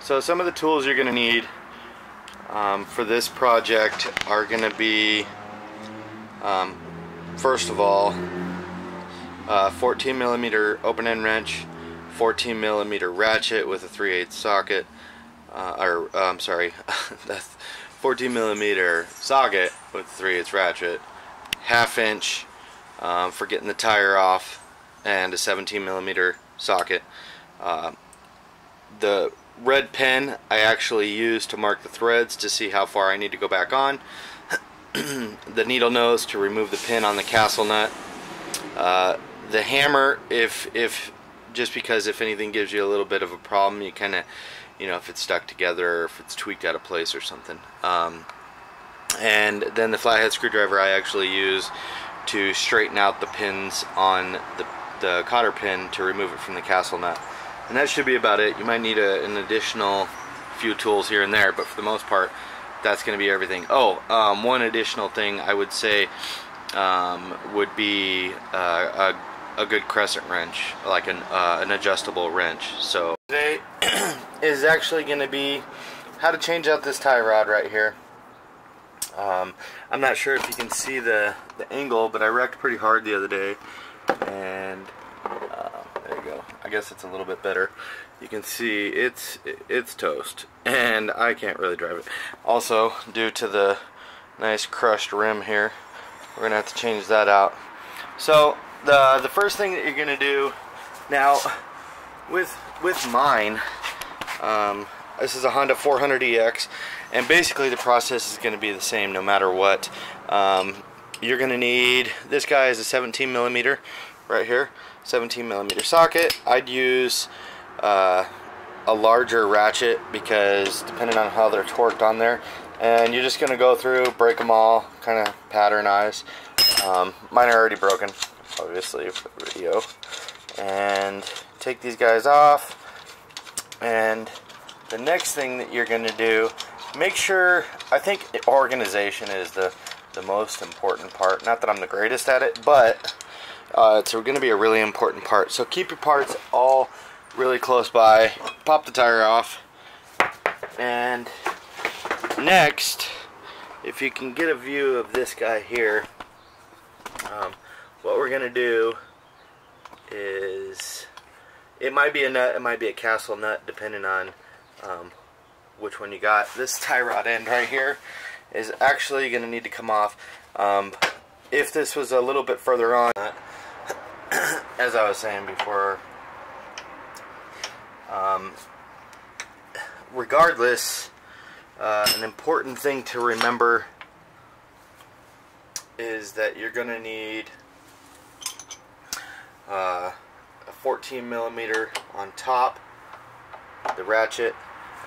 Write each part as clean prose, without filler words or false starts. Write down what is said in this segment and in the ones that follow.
So some of the tools you're going to need for this project are going to be, first of all, 14 millimeter open end wrench, 14 millimeter ratchet with a 3/8 socket, I'm sorry, that's 14 millimeter socket with a 3/8 ratchet, 1/2 inch for getting the tire off, and a 17 millimeter socket. The red pen I actually use to mark the threads to see how far I need to go back on. The needle nose to remove the pin on the castle nut. The hammer, if just because if anything gives you a little bit of a problem, you kind of, you know, if it's stuck together or if it's tweaked out of place or something. And then the flathead screwdriver I actually use to straighten out the pins on the cotter pin to remove it from the castle nut. And that should be about it. You might need an additional few tools here and there, but for the most part, that's going to be everything. Oh, one additional thing I would say would be a good crescent wrench, like an adjustable wrench. So today is actually going to be how to change out this tie rod right here. I'm not sure if you can see the angle, but I wrecked pretty hard the other day, and there you go. I guess it's a little bit better. You can see it's toast, and I can't really drive it. Also, due to the nice crushed rim here, we're gonna have to change that out. So the first thing that you're gonna do now with mine, this is a Honda 400EX, and basically the process is going to be the same no matter what. You're going to need, this guy is a 17 millimeter right here, 17 millimeter socket. I'd use a larger ratchet because depending on how they're torqued on there, and you're just going to go through, break them all, kind of patternize. Mine are already broken, obviously, for the video. And take these guys off, and the next thing that you're going to do, make sure, I think organization is the most important part. Not that I'm the greatest at it, but it's going to be a really important part. So keep your parts all really close by. Pop the tire off. And next, if you can get a view of this guy here, what we're going to do is, it might be a nut, it might be a castle nut, depending on which one you got. This tie rod end right here is actually going to need to come off. If this was a little bit further on, as I was saying before, regardless, an important thing to remember is that you're going to need a 14 millimeter on top, the ratchet,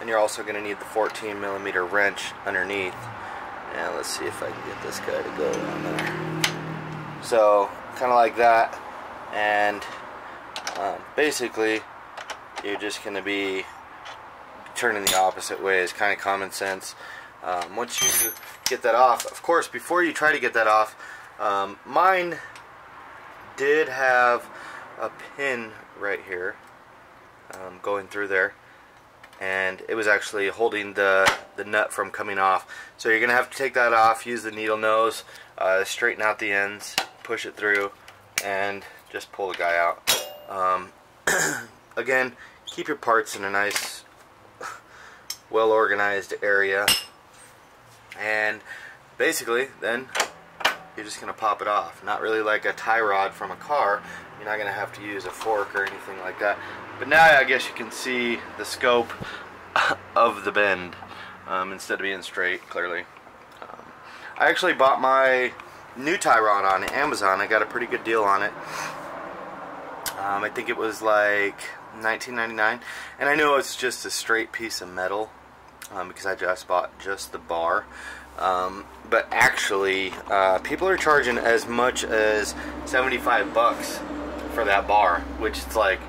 and you're also going to need the 14 millimeter wrench underneath. And let's see if I can get this guy to go on there. So kind of like that, and basically you're just going to be turning the opposite way. It's kind of common sense. Once you get that off, of course, before you try to get that off, mine did have a pin right here going through there, and it was actually holding the nut from coming off. So you're gonna have to take that off, use the needle nose, straighten out the ends, push it through, and just pull the guy out. Again, keep your parts in a nice, well organized area, and basically then you're just gonna pop it off. Not really like a tie rod from a car. You're not gonna have to use a fork or anything like that. But now I guess you can see the scope of the bend instead of being straight, clearly. I actually bought my new tie rod on Amazon. I got a pretty good deal on it. I think it was like $19.99, and I know it's just a straight piece of metal because I just bought just the bar. But actually, people are charging as much as 75 bucks for that bar, which is like,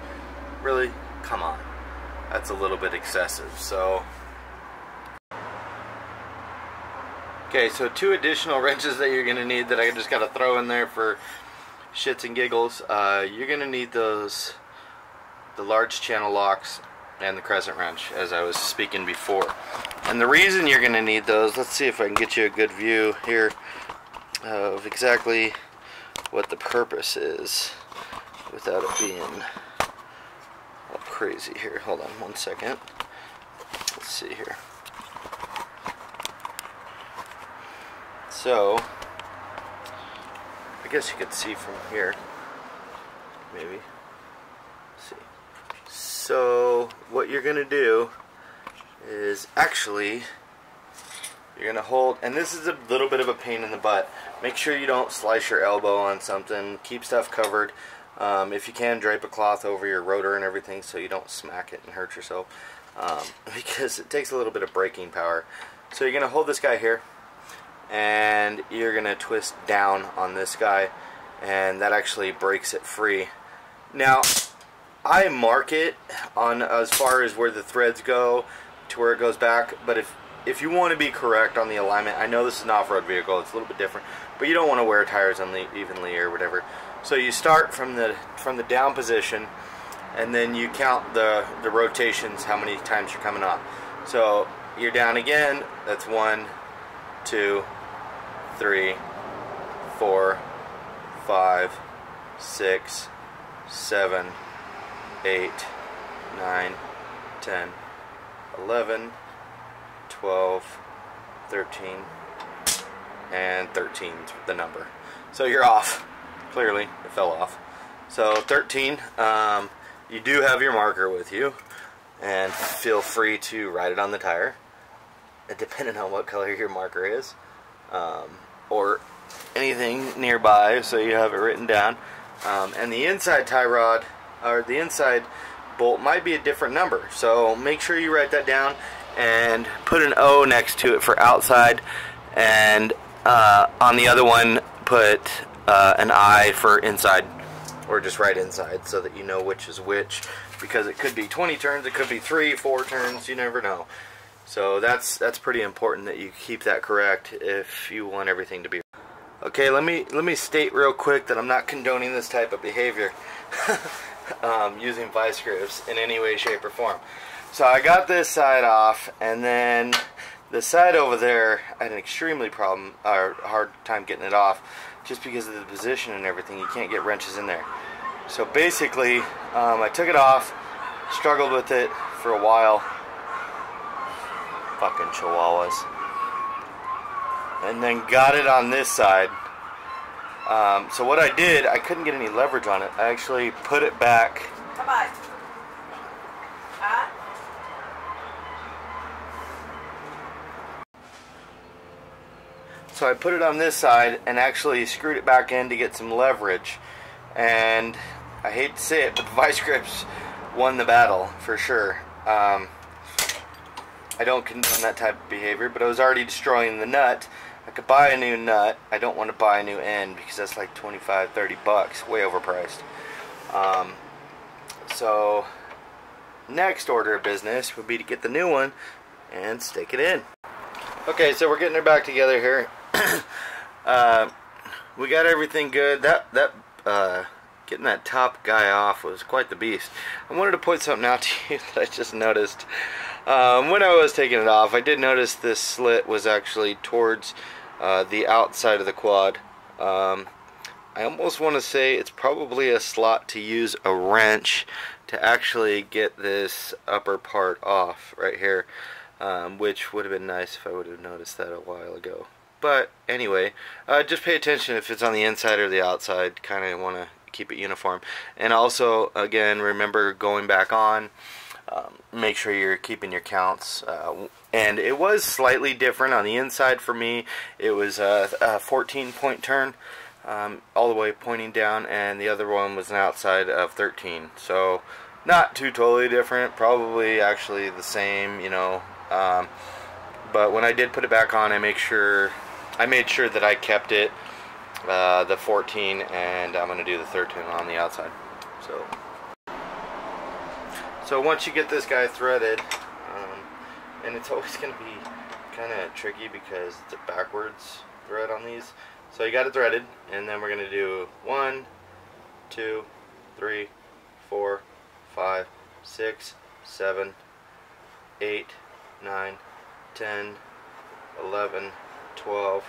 really, come on, that's a little bit excessive. So okay, so two additional wrenches that you're gonna need that I just gotta throw in there for shits and giggles. You're gonna need the large channel locks and the crescent wrench, as I was speaking before. And the reason you're going to need those, let's see if I can get you a good view here of exactly what the purpose is without it being all crazy here. Hold on one second. Let's see here. So, I guess you could see from here, maybe. Let's see. So, what you're going to do is actually, you're going to hold, and this is a little bit of a pain in the butt. Make sure you don't slice your elbow on something. Keep stuff covered. If you can, drape a cloth over your rotor and everything so you don't smack it and hurt yourself. Because it takes a little bit of braking power. So you're going to hold this guy here, and you're going to twist down on this guy, and that actually breaks it free. Now, I mark it on as far as where the threads go to where it goes back, but if you want to be correct on the alignment, I know this is an off-road vehicle, it's a little bit different, but you don't want to wear tires unevenly or whatever. So you start from the down position, and then you count the rotations, how many times you're coming off. So you're down again, that's 1, 2, 3, 4, 5, 6, 7, 8, 9, 10, 11, 12, 13, and 13 is the number. So you're off. Clearly, it fell off. So 13, you do have your marker with you, and feel free to write it on the tire, depending on what color your marker is, or anything nearby, so you have it written down. And the inside tie rod, or the inside bolt, might be a different number, so make sure you write that down and put an O next to it for outside, and on the other one put an I for inside, or just write inside so that you know which is which, because it could be 20 turns, it could be 3, 4 turns, you never know. So that's pretty important that you keep that correct if you want everything to be. Okay, let me state real quick that I'm not condoning this type of behavior, using vice grips in any way, shape, or form. So I got this side off, and then the side over there, I had an extremely hard time getting it off, just because of the position and everything. You can't get wrenches in there. So basically, I took it off, struggled with it for a while. Fucking chihuahuas. And then got it on this side. So what I did, I couldn't get any leverage on it. I actually put it back. Come on. So I put it on this side and actually screwed it back in to get some leverage. And I hate to say it, but the vice grips won the battle for sure. I don't condone that type of behavior, but I was already destroying the nut. I could buy a new nut. I don't want to buy a new end because that's like 25, 30 bucks, way overpriced. So next order of business would be to get the new one and stick it in. Okay, so we're getting it back together here. We got everything good. Getting that top guy off was quite the beast. I wanted to point something out to you that I just noticed. When I was taking it off, I did notice this slit was actually towards the outside of the quad. I almost want to say it's probably a slot to use a wrench to actually get this upper part off right here, which would have been nice if I would have noticed that a while ago. But anyway, just pay attention if it's on the inside or the outside. Kind of want to keep it uniform. And also, again, remember going back on. Make sure you're keeping your counts. And it was slightly different on the inside for me. It was a 14-point turn, all the way pointing down, and the other one was an outside of 13. So not too totally different. Probably actually the same, you know. But when I did put it back on, I made sure that I kept it the 14, and I'm going to do the 13 on the outside. So once you get this guy threaded, and it's always going to be kind of tricky because it's a backwards thread on these. So you got it threaded, and then we're going to do 1, 2, 3, 4, 5, 6, 7, 8, 9, 10, 11, 12,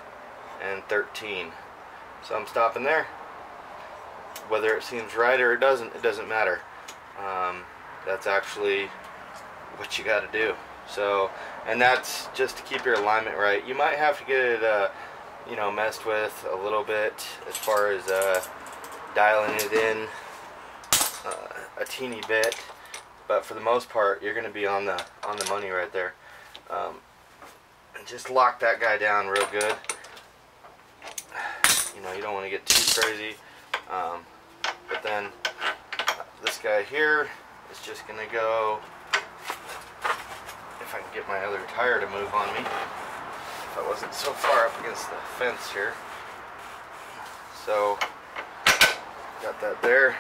and 13. So I'm stopping there. Whether it seems right or it doesn't matter. That's actually what you got to do. So, and that's just to keep your alignment right. You might have to get it, you know, messed with a little bit as far as dialing it in a teeny bit, but for the most part, you're going to be on the money right there. And just lock that guy down real good. You know, you don't want to get too crazy. But then this guy here is just going to go, if I can get my other tire to move on me, if I wasn't so far up against the fence here. So, got that there.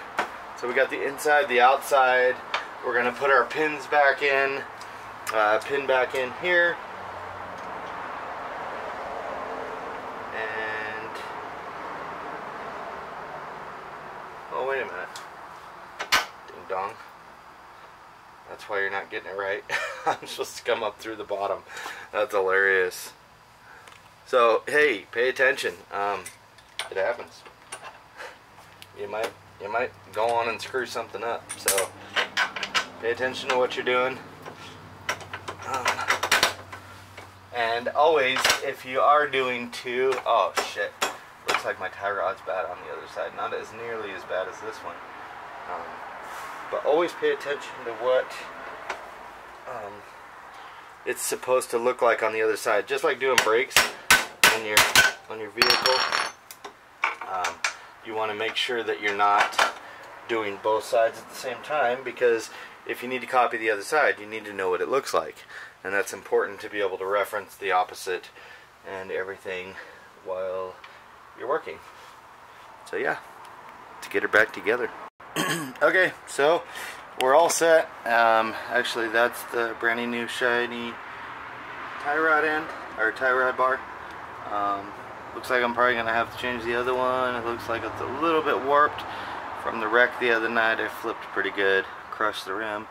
So we got the inside, the outside. We're going to put our pins back in, pin back in here. And, oh wait a minute. Ding dong. That's why you're not getting it right. I'm supposed to come up through the bottom. That's hilarious. So, hey, pay attention. It happens. You might go on and screw something up. So, pay attention to what you're doing. And always, if you are doing two, oh shit, looks like my tie rod's bad on the other side. Not as nearly as bad as this one. But always pay attention to what it's supposed to look like on the other side. Just like doing brakes on your vehicle, you want to make sure that you're not doing both sides at the same time, because if you need to copy the other side, you need to know what it looks like, and that's important to be able to reference the opposite and everything while you're working. So yeah, to get her back together. Okay, so we're all set. Actually, that's the brand new shiny tie rod end, or tie rod bar. Looks like I'm probably gonna have to change the other one. It looks like it's a little bit warped from the wreck the other night. I flipped pretty good, crushed the rim,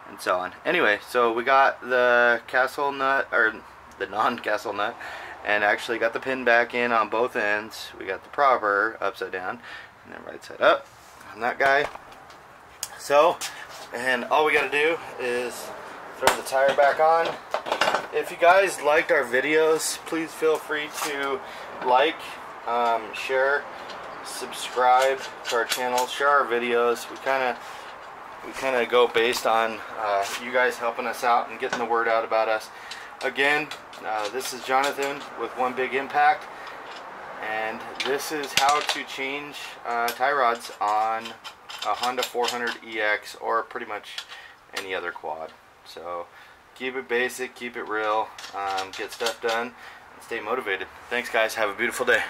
and so on. Anyway, so we got the castle nut, or the non-castle nut, and actually got the pin back in on both ends. We got the proper upside down, and then right side up on that guy. So, and all we gotta do is throw the tire back on. If you guys liked our videos, please feel free to like, share, subscribe to our channel, share our videos. We kind of go based on you guys helping us out and getting the word out about us. Again, this is Jonathan with One Big Impact, and this is how to change tie rods on a Honda 400EX or pretty much any other quad. So keep it basic, keep it real, get stuff done, and stay motivated. Thanks guys, have a beautiful day.